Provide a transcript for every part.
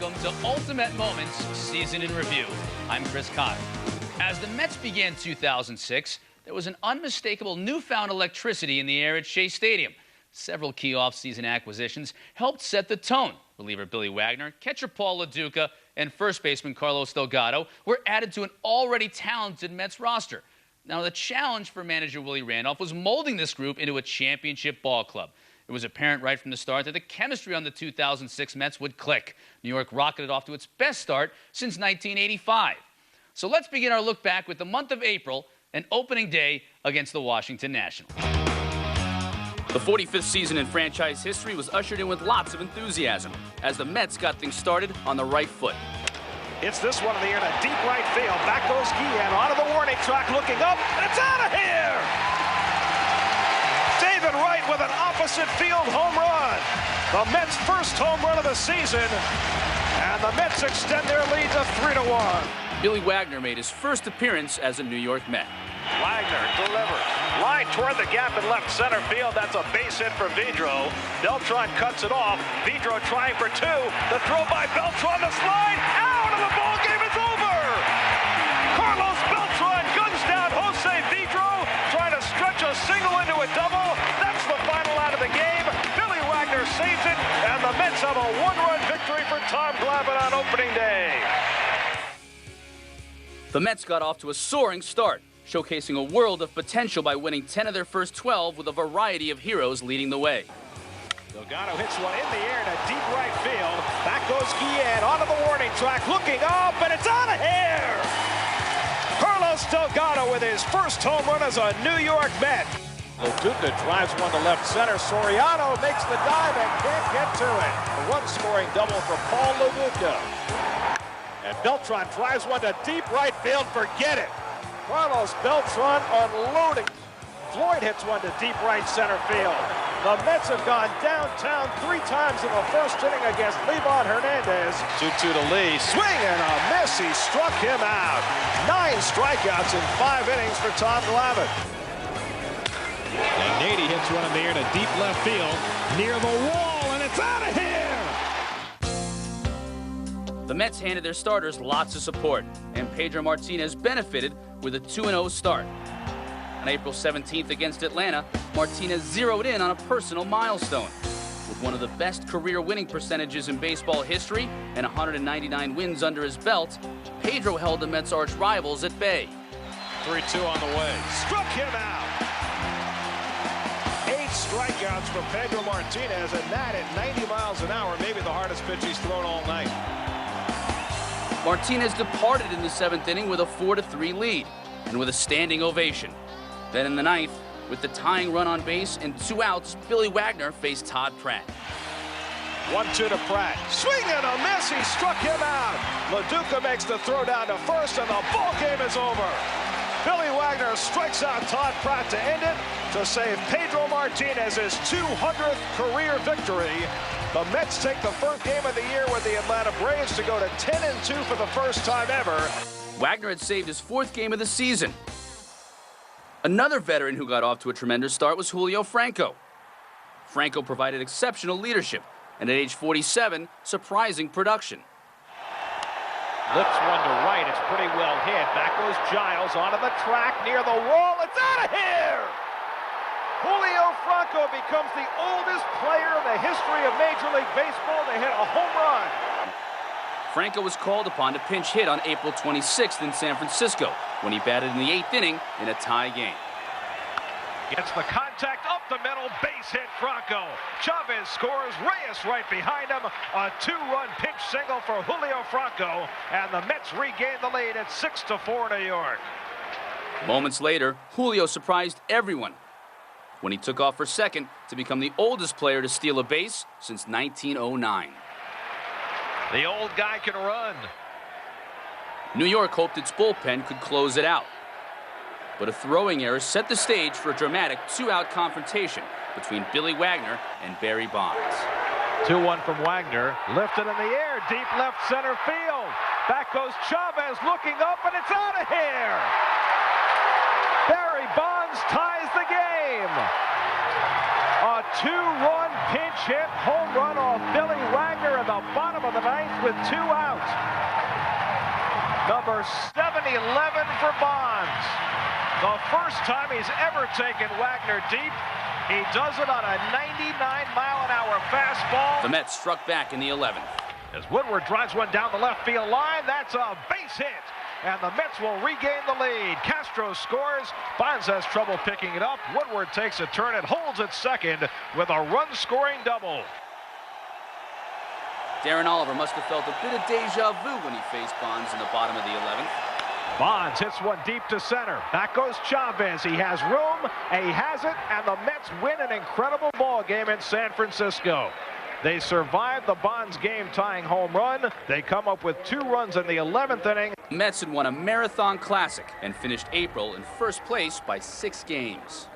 welcome to Ultimate Moments Season in Review. I'm Chris Cotter. As the Mets began 2006, there was an unmistakable newfound electricity in the air at Shea Stadium. Several key offseason acquisitions helped set the tone. Reliever Billy Wagner, catcher Paul LaDuca, and first baseman Carlos Delgado were added to an already talented Mets roster. Now, the challenge for manager Willie Randolph was molding this group into a championship ball club. It was apparent right from the start that the chemistry on the 2006 Mets would click. New York rocketed off to its best start since 1985. So let's begin our look back with the month of April and opening day against the Washington Nationals. The 45th season in franchise history was ushered in with lots of enthusiasm as the Mets got things started on the right foot. It's this one in the air to deep right field. Back goes Guillen onto the warning track, looking up, and it's out of here! David Wright with an opposite field home run. The Mets' first home run of the season, and the Mets extend their lead to 3-1. Billy Wagner made his first appearance as a New York Met. Wagner delivers. Line toward the gap in left center field. That's a base hit for Vidro. Beltran cuts it off. Vidro trying for two. The throw by Beltran, the slide. Out of the ball game is over. Carlos Beltran guns down Jose Vidro, trying to stretch a single into a double. That's the final out of the game. Billy Wagner saves it, and the Mets have a one-run victory for Tom Glavine on opening day. The Mets got off to a soaring start, showcasing a world of potential by winning 10 of their first 12 with a variety of heroes leading the way. Delgado hits one in the air to deep right field. Back goes Guillen onto the warning track, looking up, and it's out of here! Carlos Delgado with his first home run as a New York Met. LaDuca drives one to left center. Soriano makes the dive and can't get to it. A run-scoring double for Paul LaDuca. And Beltran drives one to deep right field. Forget it. Carlos Beltran unloading. Floyd hits one to deep right center field. The Mets have gone downtown 3 times in the first inning against Livan Hernandez. 2-2 to Lee. Swing and a miss. He struck him out. 9 strikeouts in 5 innings for Tom Glavine. And Nady hits one in the air to deep left field near the wall, and it's out of here! The Mets handed their starters lots of support, and Pedro Martinez benefited with a 2-0 start. On April 17th against Atlanta, Martinez zeroed in on a personal milestone. With one of the best career winning percentages in baseball history and 199 wins under his belt, Pedro held the Mets' arch rivals at bay. 3-2 on the way. Struck him out. 8 strikeouts for Pedro Martinez, and that at 90 miles an hour, maybe the hardest pitch he's thrown all night. Martinez departed in the 7th inning with a 4-3 lead and with a standing ovation. Then in the 9th, with the tying run on base and 2 outs, Billy Wagner faced Todd Pratt. 1-2 to Pratt. Swing and a miss. He struck him out. LaDuca makes the throw down to first, and the ball game is over. Billy Wagner strikes out Todd Pratt to end it to save Pedro Martinez's 200th career victory. The Mets take the first game of the year with the Atlanta Braves to go to 10-2 for the first time ever. Wagner had saved his 4th game of the season. Another veteran who got off to a tremendous start was Julio Franco. Franco provided exceptional leadership, and at age 47, surprising production. Lifts one to right. It's pretty well hit. Back goes Giles onto the track near the wall. It's out of here! Julio Franco becomes the oldest player in the history of Major League Baseball to hit a home run. Franco was called upon to pinch hit on April 26th in San Francisco when he batted in the 8th inning in a tie game. Gets the contact up the middle, base hit Franco. Chavez scores, Reyes right behind him. A 2-run pinch single for Julio Franco, and the Mets regain the lead at 6-4 New York. Moments later, Julio surprised everyone when he took off for second to become the oldest player to steal a base since 1909. The old guy can run. New York hoped its bullpen could close it out, but a throwing error set the stage for a dramatic 2-out confrontation between Billy Wagner and Barry Bonds. 2-1 from Wagner, lifted in the air, deep left center field. Back goes Chavez looking up, and it's out of here. Barry Bonds ties the game. A 2-run pinch hit home run off Billy Wagner in the bottom of the ninth with 2 outs. Number 711 for Bonds. The first time he's ever taken Wagner deep. He does it on a 99-mile-an-hour fastball. The Mets struck back in the 11th. As Woodward drives one down the left field line, that's a base hit. And the Mets will regain the lead. Castro scores. Bonds has trouble picking it up. Woodward takes a turn and holds at second with a run-scoring double. Darren Oliver must have felt a bit of deja vu when he faced Bonds in the bottom of the 11th. Bonds hits one deep to center. Back goes Chavez. He has room. He has it. And the Mets win an incredible ball game in San Francisco. They survived the Bonds game-tying home run. They come up with 2 runs in the 11th inning. Mets had won a Marathon Classic and finished April in first place by 6 games.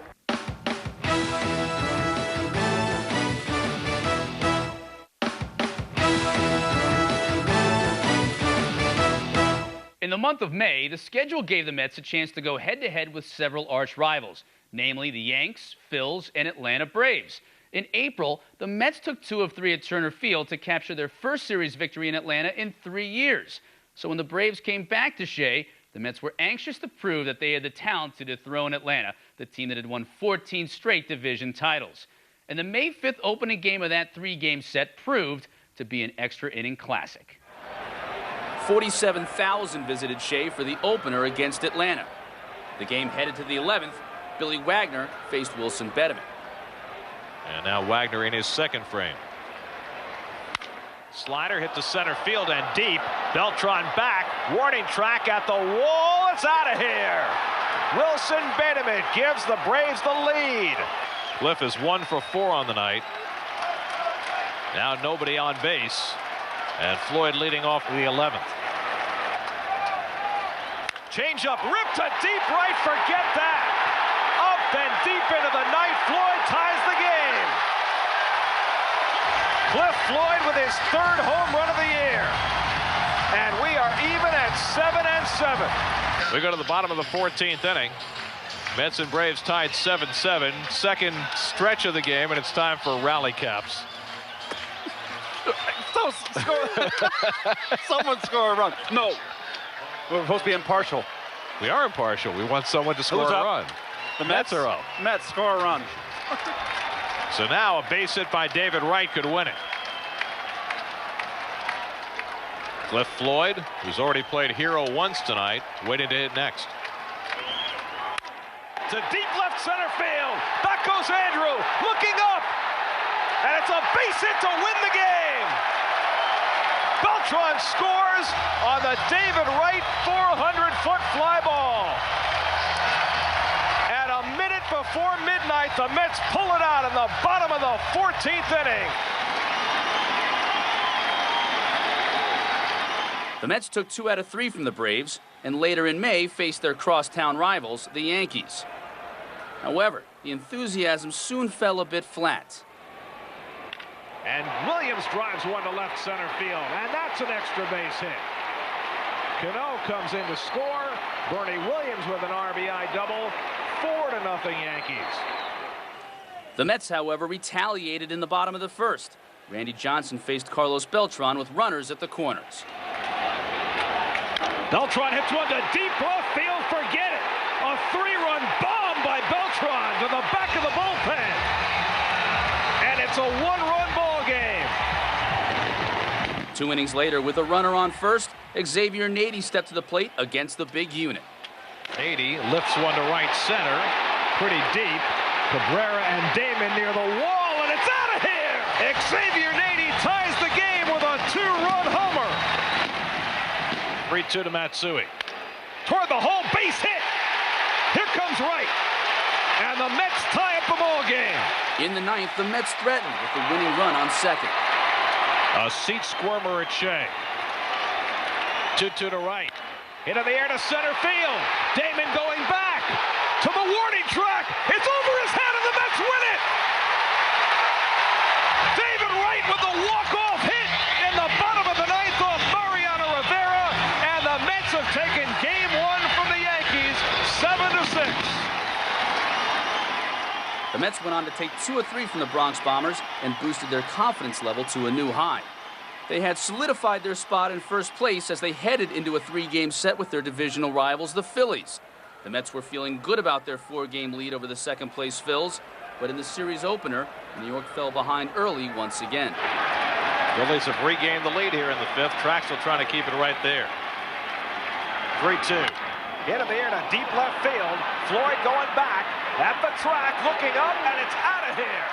In the month of May, the schedule gave the Mets a chance to go head-to-head with several arch rivals, namely the Yanks, Phils, and Atlanta Braves. In April, the Mets took 2 of 3 at Turner Field to capture their first series victory in Atlanta in 3 years. So when the Braves came back to Shea, the Mets were anxious to prove that they had the talent to dethrone Atlanta, the team that had won 14 straight division titles. And the May 5th opening game of that 3-game set proved to be an extra-inning classic. 47,000 visited Shea for the opener against Atlanta. The game headed to the 11th. Billy Wagner faced Wilson Bedeman. And now Wagner in his second frame. Slider hit to center field and deep. Beltran back. Warning track at the wall. It's out of here. Wilson Bedeman gives the Braves the lead. Cliff is 1 for 4 on the night. Now nobody on base. And Floyd leading off the 11th. Changeup ripped to deep right. Forget that. Up and deep into the night. Floyd ties the game. Cliff Floyd with his 3rd home run of the year. And we are even at 7-7. We go to the bottom of the 14th inning. Mets and Braves tied 7-7. Second stretch of the game, and it's time for rally caps. Someone score a run. No. We're supposed to be impartial. We are impartial. We want someone to score Who's a up? run. The Mets are up. Mets score a run. So now a base hit by David Wright could win it. Cliff Floyd, who's already played hero once tonight, waiting to hit next. To deep left center field. Back goes Andrew, looking up. And it's a base hit to win the game. Beltran scores on the David Wright 400-foot fly ball. And a minute before midnight, the Mets pull it out in the bottom of the 14th inning. The Mets took 2 out of 3 from the Braves, and later in May faced their crosstown rivals, the Yankees. However, the enthusiasm soon fell a bit flat. And Williams drives one to left center field, and that's an extra base hit. Cano comes in to score. Bernie Williams with an RBI double. 4-0 Yankees. The Mets, however, retaliated in the bottom of the 1st. Randy Johnson faced Carlos Beltran with runners at the corners. Beltran hits one to deep left field. Forget it. A 3-run bomb by Beltran to the back of the bullpen. And it's a 1-run ball game. 2 innings later, with a runner on first, Xavier Nady stepped to the plate against the big unit. Nady lifts one to right center. Pretty deep. Cabrera and Damon near the wall, and it's out of here. Xavier Nady ties the game with a 2-run homer. 3-2 to Matsui. Toward the hole, base hit. Here comes Wright. And the Mets tie up the ball game. In the 9th, the Mets threatened with the winning run on second. A seat squirmer at Shea. 2-2 to right. Into the air to center field. Damon going back to the warning track. It's over his head, and the Mets win it. David Wright with the walk-off hit in the bottom of the 9th off Mariano Rivera, and the Mets have taken Game 1 from the Yankees, 7-6. The Mets went on to take 2 of 3 from the Bronx Bombers and boosted their confidence level to a new high. They had solidified their spot in first place as they headed into a 3-game set with their divisional rivals, the Phillies. The Mets were feeling good about their 4-game lead over the second-place Phils, but in the series opener, New York fell behind early once again. Phillies have regained the lead here in the 5th. Traxel trying to keep it right there. 3-2. Hit in the air to deep left field. Floyd going back at the track, looking up, and it's out of here.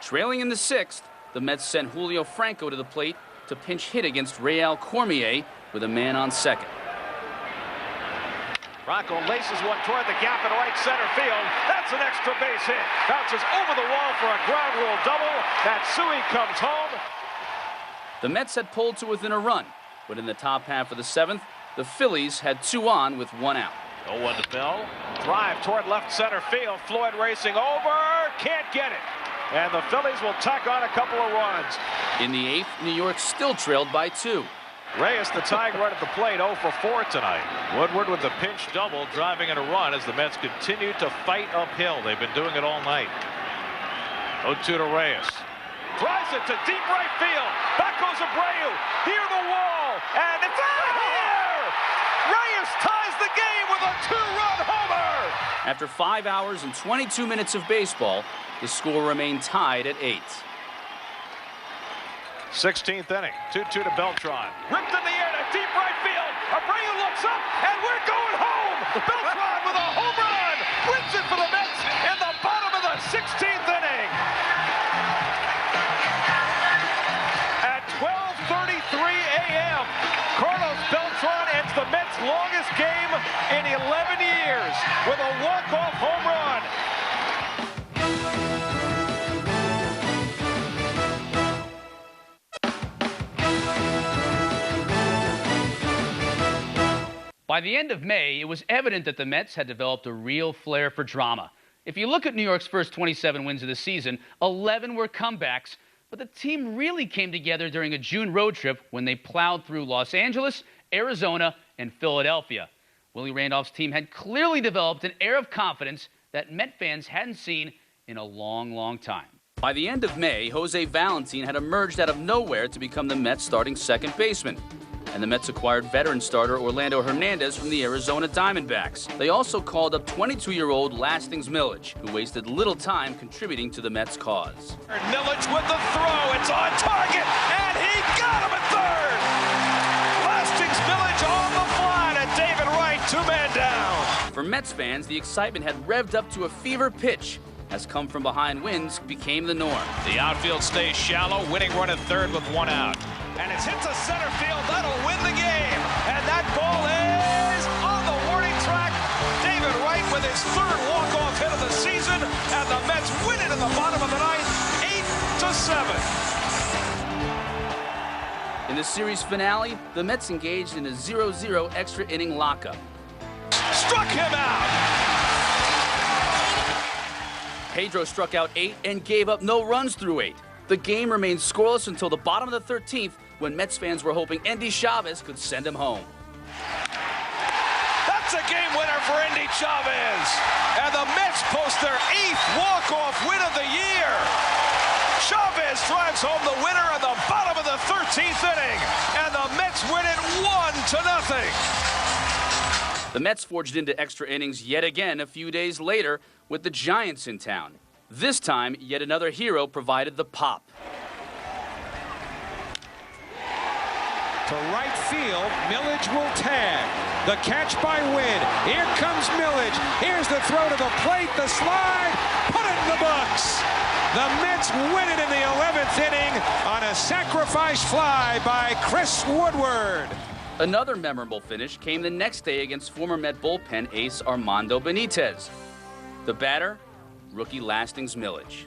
Trailing in the 6th, the Mets sent Julio Franco to the plate to pinch hit against Reyes Cormier with a man on second. Franco laces one toward the gap in right center field. That's an extra base hit. Bounces over the wall for a ground rule double. Matsui comes home. The Mets had pulled to within a run, but in the top half of the 7th, the Phillies had 2 on with 1 out. 0-1 to Bell. Drive toward left center field. Floyd racing over. Can't get it. And the Phillies will tack on a couple of runs. In the 8th, New York still trailed by 2. Reyes, the tying run at the plate, 0 for 4 tonight. Woodward with the pinch double, driving in a run as the Mets continue to fight uphill. They've been doing it all night. 0-2 to Reyes. Drives it to deep right field. Back goes Abreu. Near the wall. And it's out of here! Reyes ties the game with a 2-run homer! After 5 hours and 22 minutes of baseball, the score remained tied at 8. 16th inning, 2-2 to Beltran. Ripped in the air to deep right field. Abreu looks up, and we're going home! Beltran with a home run! Wins it for the Mets in the bottom of the 16th inning! At 12:33 a.m., Carlos Beltran ends the Mets' longest game in 11 years with a walk-off home run. By the end of May, it was evident that the Mets had developed a real flair for drama. If you look at New York's first 27 wins of the season, 11 were comebacks, but the team really came together during a June road trip when they plowed through Los Angeles, Arizona, and Philadelphia. Willie Randolph's team had clearly developed an air of confidence that Met fans hadn't seen in a long, long time. By the end of May, Jose Valentin had emerged out of nowhere to become the Mets' starting second baseman. And the Mets acquired veteran starter Orlando Hernandez from the Arizona Diamondbacks. They also called up 22-year-old Lastings Milledge, who wasted little time contributing to the Mets' cause. Milledge with the throw. It's on target, and he got him at third. Lastings Milledge on the fly to David Wright, 2-man down. For Mets fans, the excitement had revved up to a fever pitch as come-from-behind wins became the norm. The outfield stays shallow, winning run at third with 1 out. And it's hit to center field. That'll win the game. And that ball is on the warning track. David Wright with his 3rd walk-off hit of the season. And the Mets win it in the bottom of the 9th, 8-7. In the series finale, the Mets engaged in a 0-0 extra inning lockup. Struck him out. Pedro struck out 8 and gave up no runs through 8. The game remained scoreless until the bottom of the 13th, when Mets fans were hoping Endy Chavez could send him home. That's a game winner for Endy Chavez. And the Mets post their 8th walk-off win of the year. Chavez drives home the winner at the bottom of the 13th inning. And the Mets win it 1-0. The Mets forged into extra innings yet again a few days later with the Giants in town. This time, yet another hero provided the pop. To right field, Milledge will tag. The catch by Wynn. Here comes Milledge. Here's the throw to the plate, the slide. Put it in the books. The Mets win it in the 11th inning on a sacrifice fly by Chris Woodward. Another memorable finish came the next day against former Met bullpen ace Armando Benitez. The batter, rookie Lastings Milledge.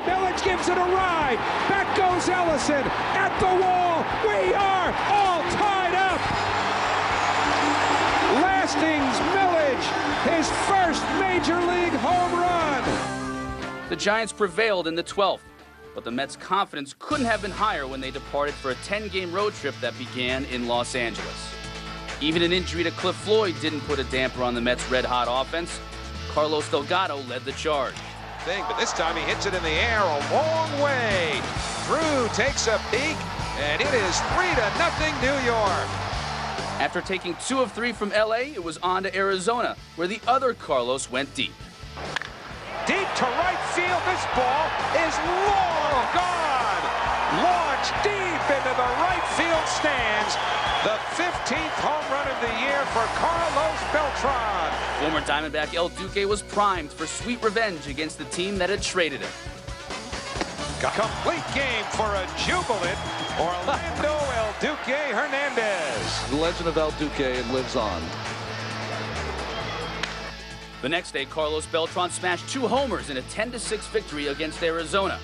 Milledge gives it a ride. Back goes Ellison at the wall. We are all tied up. Lastings Milledge, his first major league home run. The Giants prevailed in the 12th, but the Mets' confidence couldn't have been higher when they departed for a 10-game road trip that began in Los Angeles. Even an injury to Cliff Floyd didn't put a damper on the Mets' red-hot offense. Carlos Delgado led the charge. thing, but this time he hits it in the air a long way. Drew takes a peek, and it is 3-0 New York. After taking 2 of 3 from LA, it was on to Arizona, where the other Carlos went deep. Deep to right field. This ball is long gone. Launched deep into the right field stands. The 15th home run of the year for Carlos Beltran. Former Diamondback El Duque was primed for sweet revenge against the team that had traded him. Complete game for a jubilant Orlando El Duque Hernandez. The legend of El Duque lives on. The next day, Carlos Beltran smashed 2 homers in a 10-6 victory against Arizona.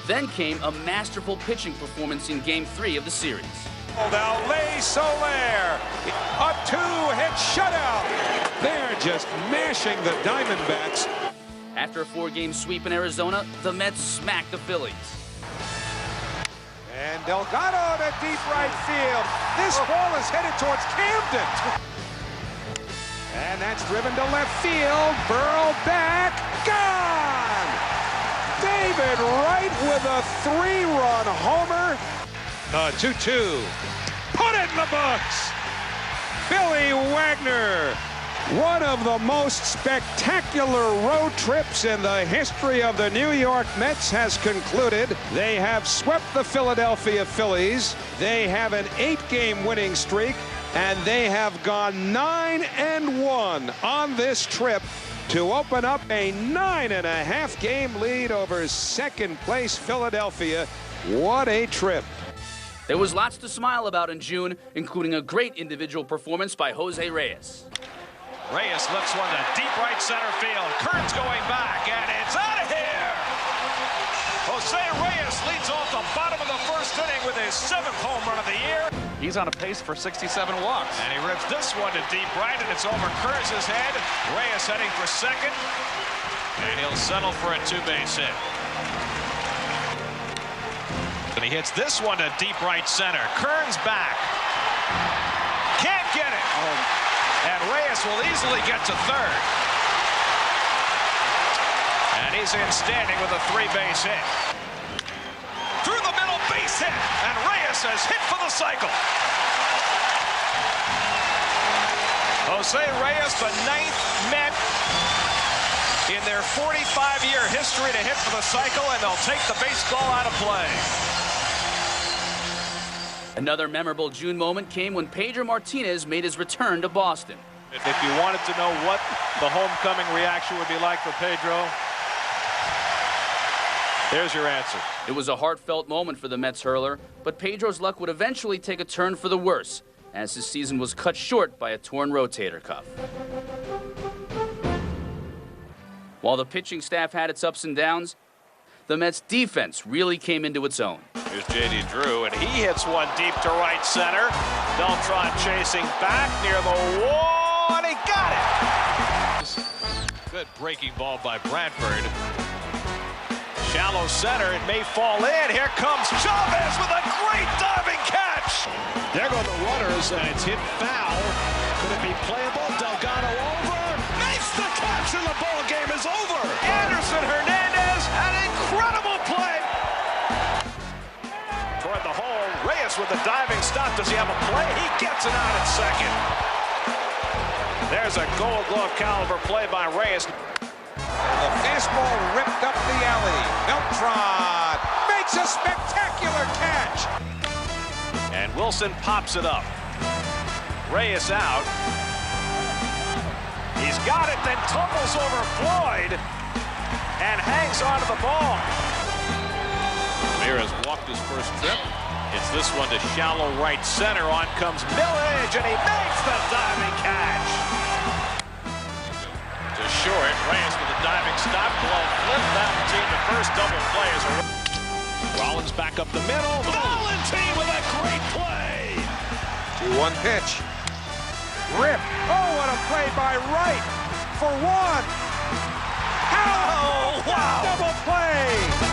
Then came a masterful pitching performance in Game 3 of the series. Now Lay Soler, a 2-hit shutout. They're just mashing the Diamondbacks. After a 4-game sweep in Arizona, the Mets smacked the Phillies. And Delgado to deep right field. This ball is headed towards Camden. And that's driven to left field. Burrow back. Gone! David Wright with a 3-run homer. 2-2. Put it in the books. Billy Wagner. One of the most spectacular road trips in the history of the New York Mets has concluded. They have swept the Philadelphia Phillies. They have an 8-game winning streak, and they have gone 9-1 on this trip to open up a 9.5-game lead over second-place Philadelphia. What a trip. There was lots to smile about in June, including a great individual performance by Jose Reyes. Reyes lifts one to deep right center field. Kearns going back, and it's out of here. Jose Reyes leads off the bottom of the first inning with his 7th home run of the year. He's on a pace for 67 walks. And he rips this one to deep right, and it's over Kearns' head. Reyes heading for second, and he'll settle for a 2-base hit. And he hits this one to deep right center. Kearns back. Can't get it. And Reyes will easily get to third. And he's in standing with a 3-base hit. Through the middle, base hit. And Reyes has hit for the cycle. Jose Reyes, the 9th Met in their 45-year history to hit for the cycle, and they'll take the baseball out of play. Another memorable June moment came when Pedro Martinez made his return to Boston. If you wanted to know what the homecoming reaction would be like for Pedro, there's your answer. It was a heartfelt moment for the Mets hurler, but Pedro's luck would eventually take a turn for the worse, as his season was cut short by a torn rotator cuff. While the pitching staff had its ups and downs, the Mets defense really came into its own. Here's J.D. Drew, and he hits one deep to right center. Beltran chasing back near the wall, and he got it. Good breaking ball by Bradford. Shallow center, it may fall in. Here comes Chavez with a great diving catch. There go the runners, and it's hit foul. Could it be playable? Delgado over. Makes the catch, and the ball game is over. Anderson Hernandez, an incredible play. Toward the hole, Reyes with the diving stop. Does he have a play? He gets it out at second. There's a Gold Glove caliber play by Reyes. The fastball ripped up the alley. Beltran makes a spectacular catch. And Wilson pops it up. Reyes out. He's got it, then tumbles over Floyd and hangs onto the ball. Ramirez walked his first trip. It's this one to shallow right center. On comes Millage, and he makes the diving catch. To short, Reyes with a diving stop. Glove flip. That team the first double play is a... Rollins back up the middle. Valentine with a great play. 2-1 pitch. Rip. Oh, what a play by Wright for one. How? Oh, wow. Double play.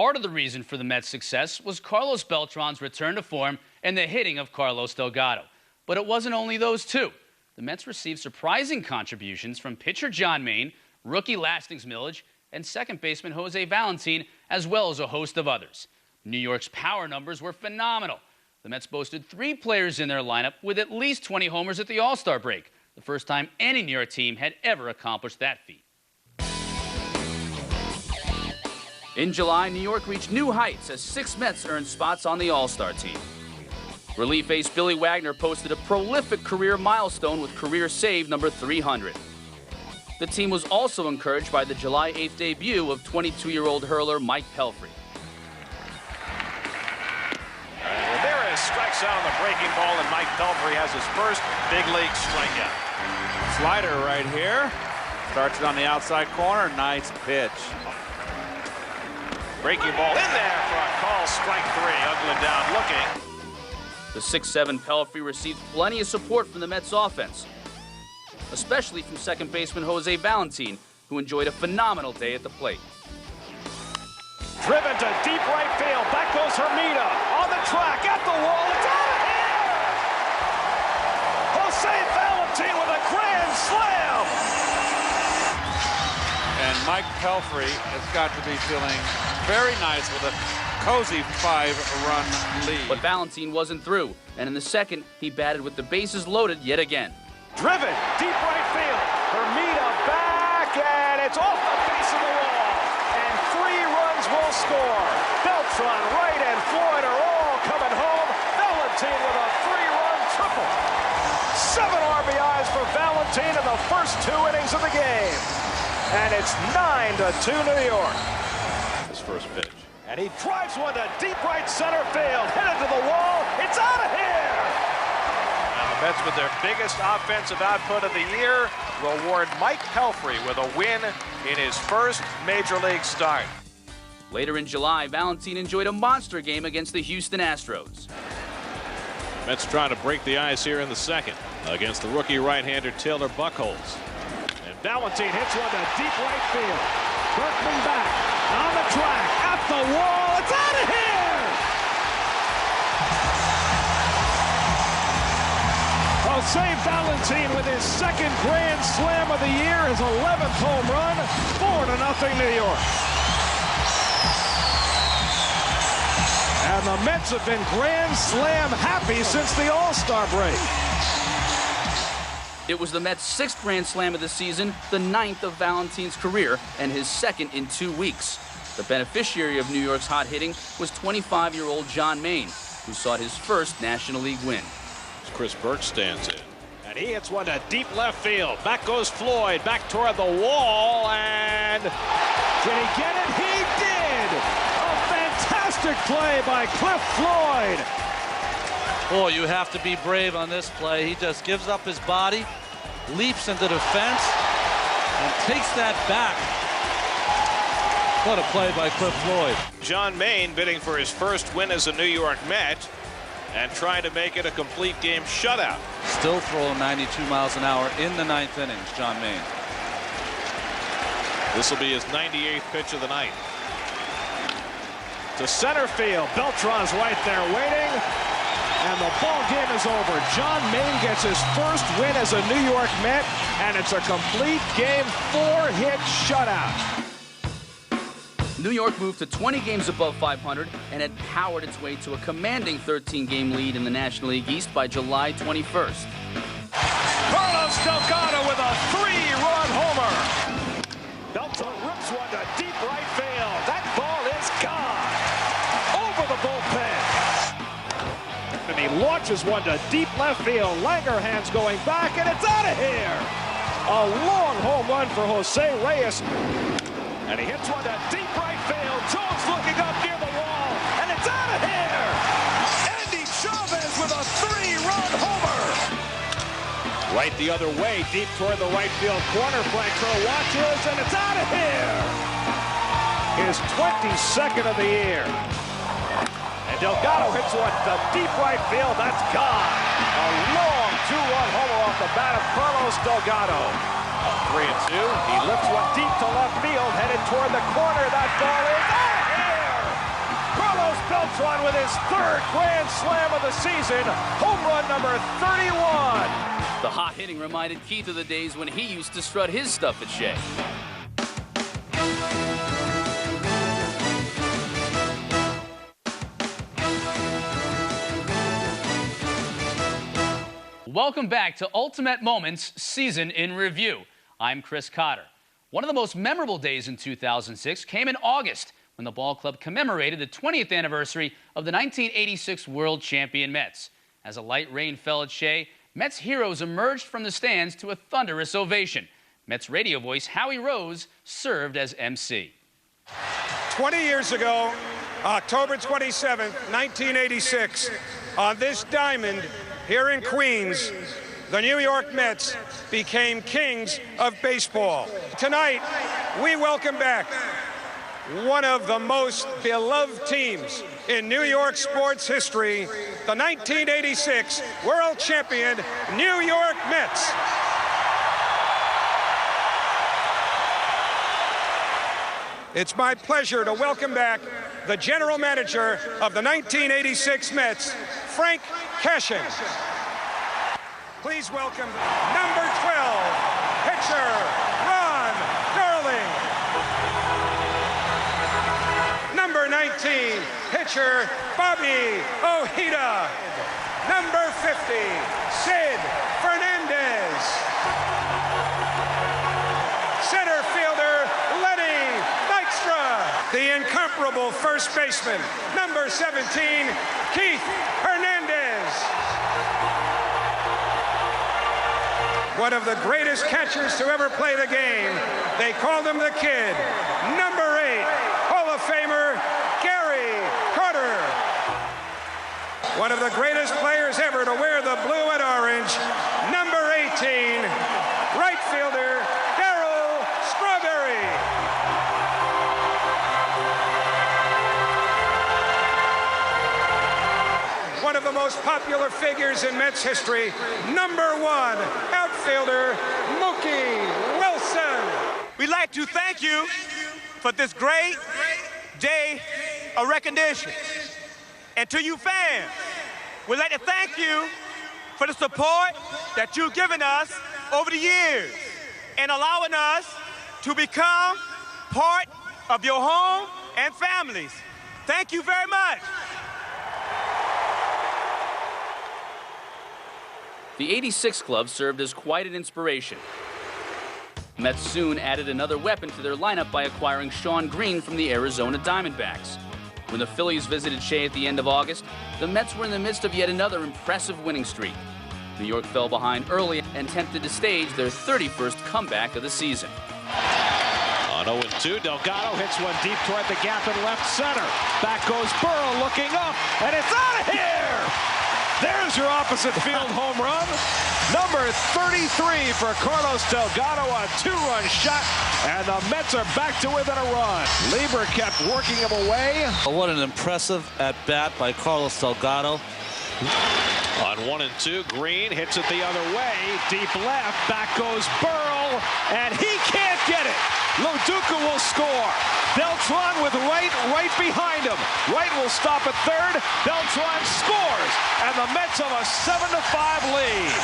Part of the reason for the Mets' success was Carlos Beltran's return to form and the hitting of Carlos Delgado. But it wasn't only those two. The Mets received surprising contributions from pitcher John Maine, rookie Lastings Milledge, and second baseman Jose Valentin, as well as a host of others. New York's power numbers were phenomenal. The Mets boasted 3 players in their lineup with at least 20 homers at the All-Star break, the first time any New York team had ever accomplished that feat. In July, New York reached new heights as 6 Mets earned spots on the All-Star team. Relief ace Billy Wagner posted a prolific career milestone with career save number 300. The team was also encouraged by the July 8th debut of 22-year-old hurler Mike Pelfrey. Ramirez strikes out on the breaking ball, and Mike Pelfrey has his first big league strikeout. Slider right here. Starts it on the outside corner. Nice pitch. Breaking ball in there for a call, strike 3. Uglin down looking. The 6'7" Pelfrey received plenty of support from the Mets offense, especially from second baseman Jose Valentin, who enjoyed a phenomenal day at the plate. Driven to deep right field. Back goes Hermida on the track at the wall. It's out of here! Jose Valentin with a grand slam! And Mike Pelfrey has got to be feeling very nice with a cozy 5-run lead. But Valentin wasn't through, and in the second, he batted with the bases loaded yet again. Driven deep right field. Hermida back, and it's off the base of the wall. And 3 runs will score. Beltran, Wright, and Floyd are all coming home. Valentin with a 3-run triple. 7 RBIs for Valentin in the first 2 innings of the game. And it's 9-2 New York. His first pitch. And he drives one to deep right center field. Hit it to the wall. It's out of here. And the Mets, with their biggest offensive output of the year, reward Mike Pelfrey with a win in his first Major League start. Later in July, Valentin enjoyed a monster game against the Houston Astros. Mets trying to break the ice here in the second against the rookie right-hander Taylor Buchholz. And Valentin hits one to deep right field. Berkman back on the track at the wall. It's out of here. Jose Valentin with his second grand slam of the year, his 11th home run, 4-0 New York. And the Mets have been grand slam happy since the All-Star break. It was the Mets' 6th grand slam of the season, the 9th of Valentin's career, and his 2nd in 2 weeks. The beneficiary of New York's hot hitting was 25-year-old John Maine, who sought his first National League win. Chris Burke stands in. And he hits one to deep left field. Back goes Floyd, back toward the wall, and did he get it? He did! A fantastic play by Cliff Floyd. Boy, you have to be brave on this play. He just gives up his body, leaps into the fence, and takes that back. What a play by Cliff Floyd. John Maine bidding for his first win as a New York Met and trying to make it a complete game shutout. Still throwing 92 miles an hour in the 9th innings, John Maine. This will be his 98th pitch of the night. To center field. Beltran's right there waiting. And the ball game is over. John Maine gets his first win as a New York Met, and it's a complete game 4-hit shutout. New York moved to 20 games above 500 and had powered its way to a commanding 13-game lead in the National League East by July 21st. Carlos Delgado with a 3-run homer. Beltran rips one to deep right field. That ball is gone. Over the bullpen. And he launches one to deep left field. Langerhans going back, and it's out of here. A long home run for Jose Reyes. And he hits one to deep right field. Jones looking up near the wall, and it's out of here. Andy Chavez with a 3-run homer. Right the other way, deep toward the right field corner. Frank Crow watches, and it's out of here. His 22nd of the year. And Delgado hits one to deep right field. That's gone. A long 2-run homer off the bat of Carlos Delgado. 3-2. He lifts one deep to left field, headed toward the corner. That ball is out of here. Beltran with his third grand slam of the season, home run number 31. The hot hitting reminded Keith of the days when he used to strut his stuff at Shea. Welcome back to Ultimate Moments Season in Review. I'm Chris Cotter. One of the most memorable days in 2006 came in August when the ball club commemorated the 20th anniversary of the 1986 World Champion Mets. As a light rain fell at Shea, Mets heroes emerged from the stands to a thunderous ovation. Mets radio voice Howie Rose served as MC. 20 years ago, October 27th, 1986, on this diamond here in Queens, the New York Mets became kings of baseball. Tonight, we welcome back one of the most beloved teams in New York sports history, the 1986 World Champion New York Mets. It's my pleasure to welcome back the general manager of the 1986 Mets, Frank Cashin. Please welcome number 12, pitcher Ron Darling. Number 19, pitcher Bobby Ojeda. Number 50, Sid Fernandez. Center fielder Lenny Dykstra. The incomparable first baseman, number 17, Keith Hernandez. One of the greatest catchers to ever play the game. They called him the Kid. Number 8, Hall of Famer Gary Carter. One of the greatest players ever to wear the blue and orange. Number 18, right fielder Darryl Strawberry. One of the most popular figures in Mets history, number 1, outfielder Mookie Wilson. We'd like to thank you for this great day of recognition. And to you fans, we'd like to thank you for the support that you've given us over the years and allowing us to become part of your home and families. Thank you very much. The '86 club served as quite an inspiration. Mets soon added another weapon to their lineup by acquiring Shawn Green from the Arizona Diamondbacks. When the Phillies visited Shea at the end of August, the Mets were in the midst of yet another impressive winning streak. New York fell behind early and attempted to stage their 31st comeback of the season. On 0-2, Delgado hits one deep toward the gap in left center. Back goes Burrow looking up, and it's out of here! There's your opposite field home run. Number 33 for Carlos Delgado, a 2-run shot, and the Mets are back to within a run. Lieber kept working him away. What an impressive at-bat by Carlos Delgado. On 1-2, Green hits it the other way. Deep left, back goes Burrow, and he can't get it. Loduca will score. Beltran with right behind him. Wright will stop at third. Beltran scores, and the Mets have a 7-5 lead.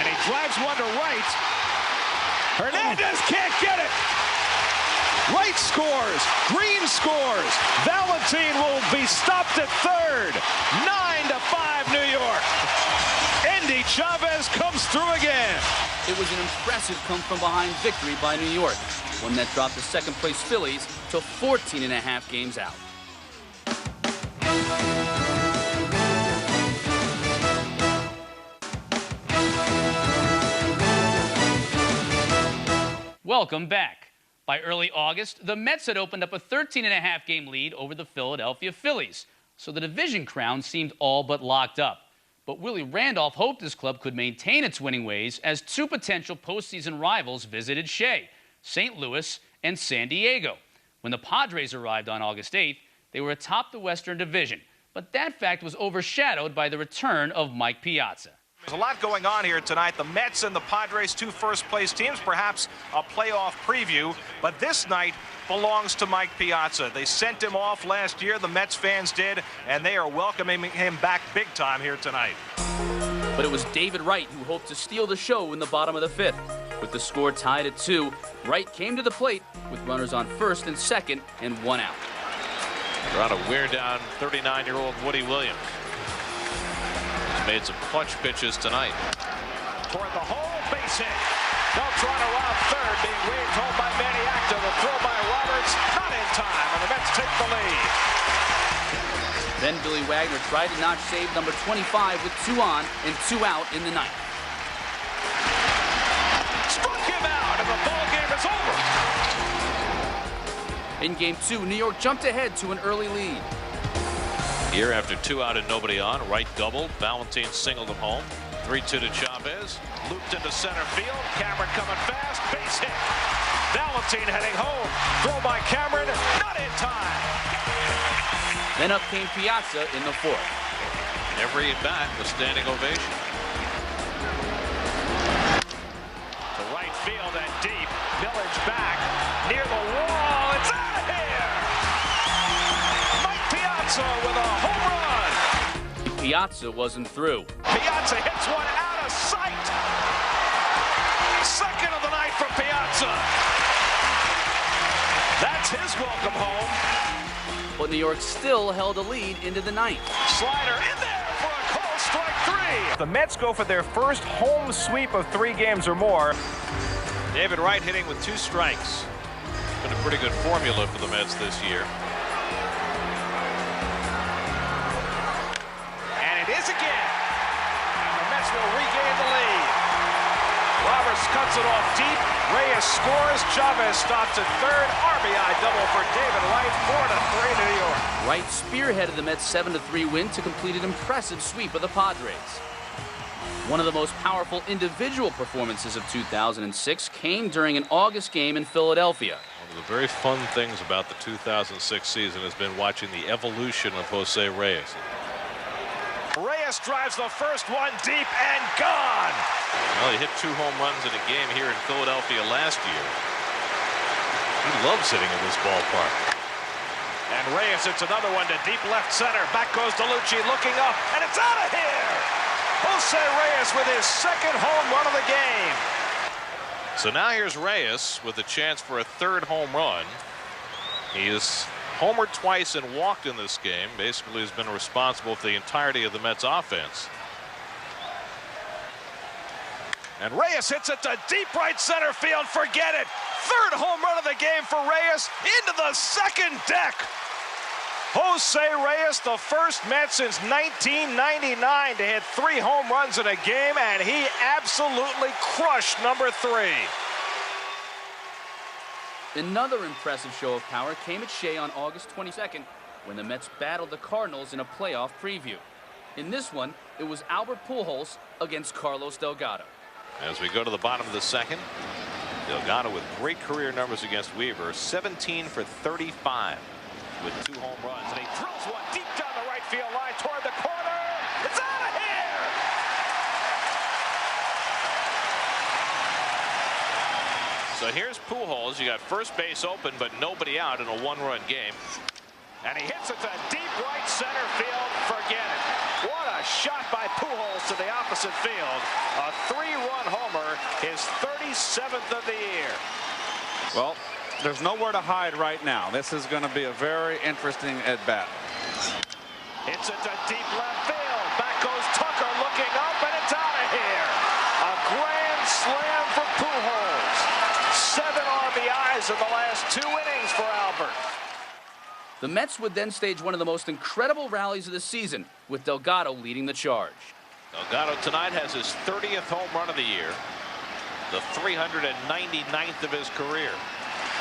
And he drives one to right. Hernandez can't get it. Wright scores. Green scores. Valentin will be stopped at third. 9-5 New York. Andy Chavez comes through again. It was an impressive come-from-behind victory by New York, one that dropped the second-place Phillies to 14.5 games out. Welcome back. By early August, the Mets had opened up a 13.5 game lead over the Philadelphia Phillies, so the division crown seemed all but locked up. But Willie Randolph hoped his club could maintain its winning ways as two potential postseason rivals visited Shea, St. Louis and San Diego. When the Padres arrived on August 8th, they were atop the Western Division, but that fact was overshadowed by the return of Mike Piazza. There's a lot going on here tonight. The Mets and the Padres, two first-place teams, perhaps a playoff preview. But this night belongs to Mike Piazza. They sent him off last year, the Mets fans did, and they are welcoming him back big time here tonight. But it was David Wright who hoped to steal the show in the bottom of the fifth. With the score tied at 2, Wright came to the plate with runners on first and second and 1 out. Trying to wear down 39-year-old Woody Williams. He's made some clutch pitches tonight. Toward the hole, base hit. Beltran around third, being waved home by Maniacta. The throw by Roberts, not in time, and the Mets take the lead. Then Billy Wagner tried to notch save number 25 with 2 on and 2 out in the ninth. Struck him out, and the ball game is over. In game 2, New York jumped ahead to an early lead. Here after 2 out and nobody on, Wright doubled. Valentin singled him home. 3-2 to Chavez. Looped into center field. Cameron coming fast. Base hit. Valentin heading home. Throw by Cameron. Not in time. Then up came Piazza in the fourth. Every at bat was standing ovation. To right field and deep. Village back. Near the wall. It's out of here. Mike Piazza with a home run. Piazza wasn't through. Piazza hits one out of sight. Second of the night for Piazza. That's his welcome home. But New York still held a lead into the ninth. Slider in there for a call, strike 3. The Mets go for their first home sweep of 3 games or more. David Wright hitting with 2 strikes. Been a pretty good formula for the Mets this year. And it is again. And the Mets will regain the lead. Roberts cuts it off deep. Reyes scores. Chavez stops at third. RBI double for David Wright. 4-3 New York. Wright spearheaded the Mets' 7-3 win to complete an impressive sweep of the Padres. One of the most powerful individual performances of 2006 came during an August game in Philadelphia. One of the very fun things about the 2006 season has been watching the evolution of Jose Reyes. Reyes drives the first one deep and gone. Well, he hit 2 home runs in a game here in Philadelphia last year. He loves hitting in this ballpark. And Reyes hits another one to deep left center. Back goes DeLucci looking up, and it's out of here. Jose Reyes with his second home run of the game. So now here's Reyes with a chance for a 3rd home run. He is homered twice and walked in this game. Basically has been responsible for the entirety of the Mets offense. And Reyes hits it to deep right center field. Forget it. 3rd home run of the game for Reyes into the second deck. Jose Reyes, the first Met since 1999 to hit 3 home runs in a game, and he absolutely crushed number 3. Another impressive show of power came at Shea on August 22nd when the Mets battled the Cardinals in a playoff preview. In this one, it was Albert Pujols against Carlos Delgado. As we go to the bottom of the second, Delgado with great career numbers against Weaver, 17 for 35 with 2 home runs, and he Throws one deep down the right field line toward the corner. It's out of here. So here's Pujols. You got first base open, but nobody out in a 1-run game. And he hits it to deep right center field. Forget it. What a shot by Pujols to the opposite field. A 3-run homer, his 37th of the year. Well, there's nowhere to hide right now. This is going to be a very interesting at-bat. Hits it to deep left field. Back goes Tucker looking up, and it's out of here. A grand slam for Pujols. 7 RBIs in the last 2 innings for Albert. The Mets would then stage one of the most incredible rallies of the season, with Delgado leading the charge. Delgado tonight has his 30th home run of the year, the 399th of his career.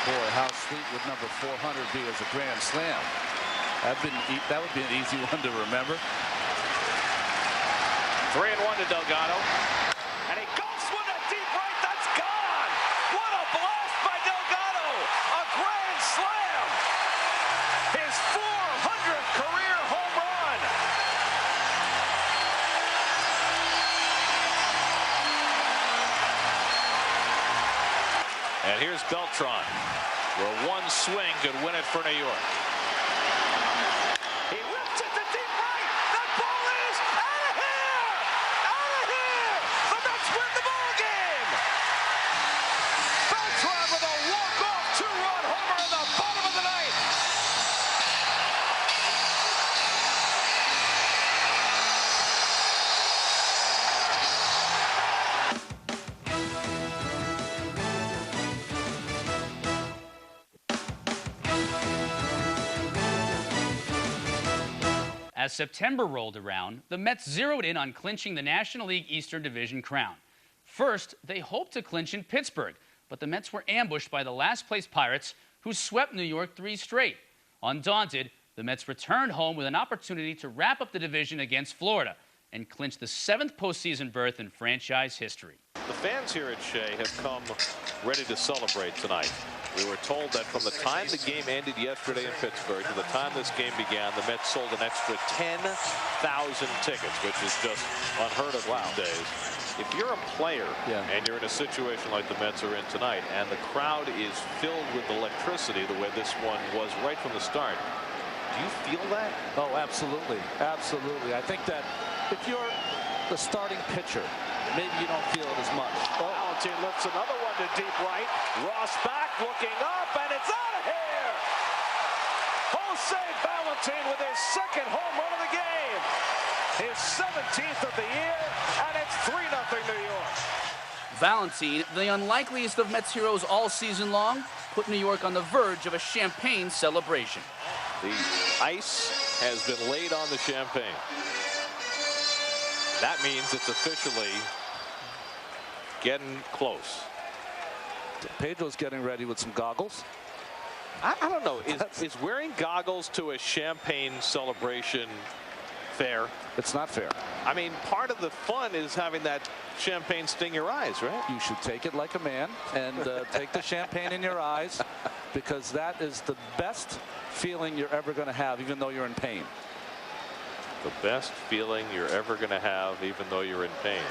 Boy, how sweet would number 400 be as a grand slam? That would be an easy one to remember. 3-1 to Delgado. And he goes with a deep right. That's gone. What a blast by Delgado. A grand slam. His 400th career home run. Beltran, where one swing could win it for New York. He whips it to deep right. That ball is out of here! Out of here! The Mets win the ball game! Beltran with a walk-off two-run homer in the bottom of the ninth. As September rolled around, the Mets zeroed in on clinching the National League Eastern Division crown. First, they hoped to clinch in Pittsburgh, but the Mets were ambushed by the last-place Pirates, who swept New York 3 straight. Undaunted, the Mets returned home with an opportunity to wrap up the division against Florida and clinch the 7th postseason berth in franchise history. The fans here at Shea have come ready to celebrate tonight. We were told that from the time the game ended yesterday in Pittsburgh to the time this game began, the Mets sold an extra 10,000 tickets, which is just unheard of these days. If you're a player and you're in a situation like the Mets are in tonight, and the crowd is filled with electricity the way this one was right from the start, do you feel that? Oh, absolutely. Absolutely. I think that if you're the starting pitcher, maybe you don't feel it as much. Valentin lifts another one to deep right. Ross back, looking up, and it's out of here! Jose Valentin with his second home run of the game. His 17th of the year, and it's 3-0 New York. Valentin, the unlikeliest of Mets heroes all season long, put New York on the verge of a champagne celebration. The ice has been laid on the champagne. That means it's officially getting close. Pedro's getting ready with some goggles. I don't know. Is wearing goggles to a champagne celebration fair? It's not fair. I mean, part of the fun is having that champagne sting your eyes, right? You should take it like a man and take the champagne in your eyes, because that is the best feeling you're ever going to have, even though you're in pain. The best feeling you're ever going to have, even though you're in pain.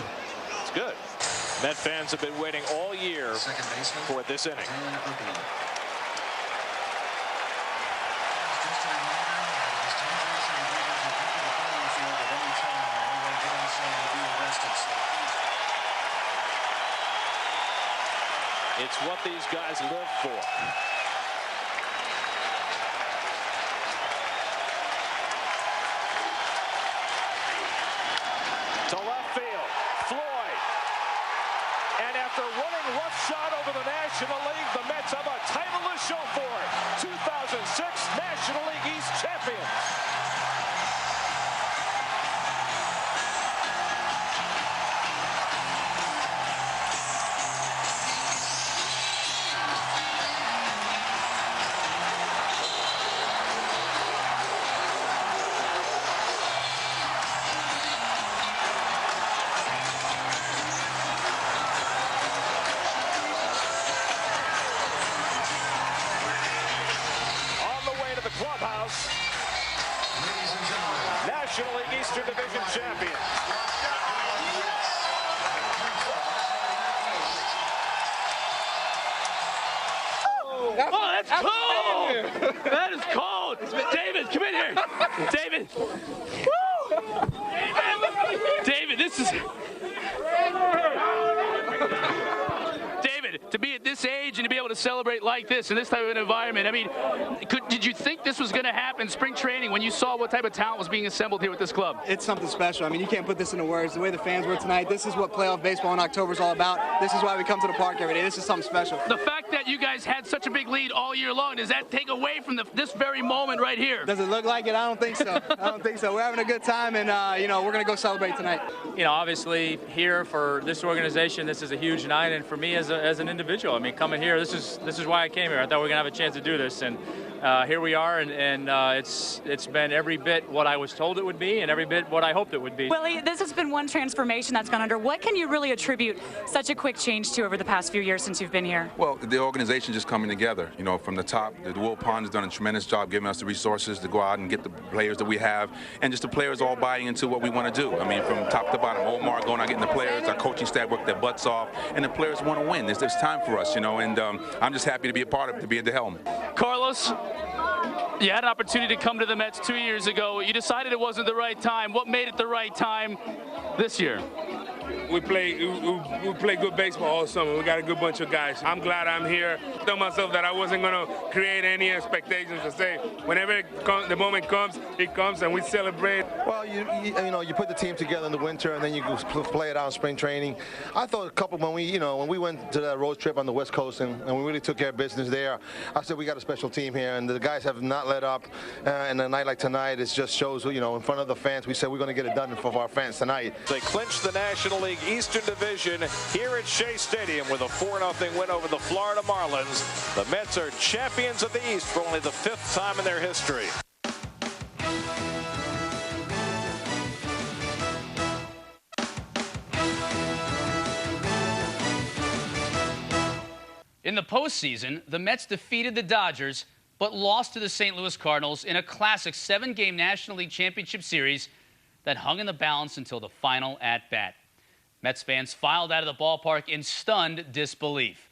It's good. Met fans have been waiting all year for this inning. It's what these guys live for. To left field, Floyd. And after running roughshod over the National League, the Mets have a title to show for it. 2006 National League East champions. Clubhouse, National League Eastern Division champions. Oh, that's cold! That is cold! David, come in here! David! Woo! David, this is... David, to be at this age and to be able to celebrate like this in this type of an environment, I mean, did you think this was going to happen spring training when you saw what type of talent was being assembled here with this club? It's something special. I mean, you can't put this into words. The way the fans were tonight, this is what playoff baseball in October is all about. This is why we come to the park every day. This is something special. The fact that you guys had such a big lead all year long, does that take away from this very moment right here? Does it look like it? I don't think so. I don't think so. We're having a good time, and, you know, we're going to go celebrate tonight. You know, obviously here for this organization, this is a huge night, and for me as an individual, I mean, coming here, this is why I came here. I thought we were going to have a chance to do this, and here we are, and it's been every bit what I was told it would be and every bit what I hoped it would be. Willie, this has been one transformation that's gone under. What can you really attribute such a quick change to over the past few years since you've been here? Well, the organization just coming together. You know, from the top, the Will Pond has done a tremendous job giving us the resources to go out and get the players that we have, and just the players all buying into what we want to do. I mean, from top to bottom, Omar going out getting the players, our coaching staff worked their butts off, and the players want to win. There's time for us, you know, and I'm just happy to be a part of it, to be at the helm. Carlos, you had an opportunity to come to the Mets 2 years ago. You decided it wasn't the right time. What made it the right time this year? We play good baseball all summer. We got a good bunch of guys. I'm glad I'm here. I told myself that I wasn't going to create any expectations to say whenever the moment comes, it comes and we celebrate. Well, you put the team together in the winter and then you play it out in spring training. I thought a couple when we went to that road trip on the West Coast and we really took care of business there. I said we got a special team here and the guys have not let up. And a night like tonight, it just shows, in front of the fans, we said we're going to get it done for our fans tonight. They clinched the National League Eastern Division here at Shea Stadium with a 4-0 win over the Florida Marlins. The Mets are champions of the East for only the 5th time in their history. In the postseason, the Mets defeated the Dodgers, but lost to the St. Louis Cardinals in a classic 7-game National League Championship Series that hung in the balance until the final at-bat. Mets fans filed out of the ballpark in stunned disbelief.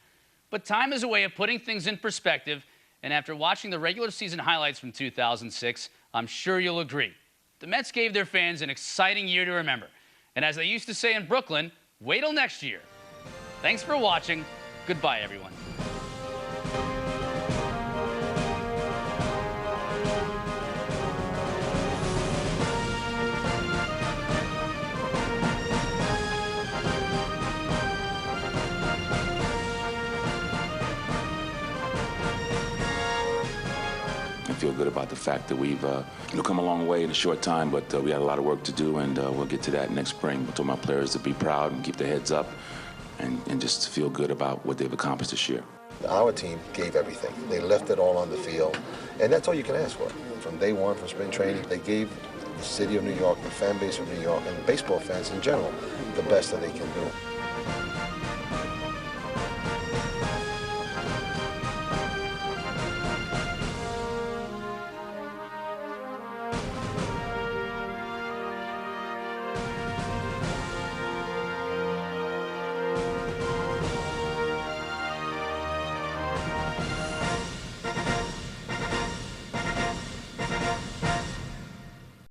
But time is a way of putting things in perspective, and after watching the regular season highlights from 2006, I'm sure you'll agree. The Mets gave their fans an exciting year to remember. And as they used to say in Brooklyn, wait till next year. Thanks for watching. Goodbye, everyone. I feel good about the fact that we've come a long way in a short time, but we had a lot of work to do, and we'll get to that next spring. I told my players to be proud and keep their heads up and just feel good about what they've accomplished this year. Our team gave everything. They left it all on the field, and that's all you can ask for. From day one, from spring training, they gave the city of New York, the fan base of New York, and baseball fans in general, the best that they can do.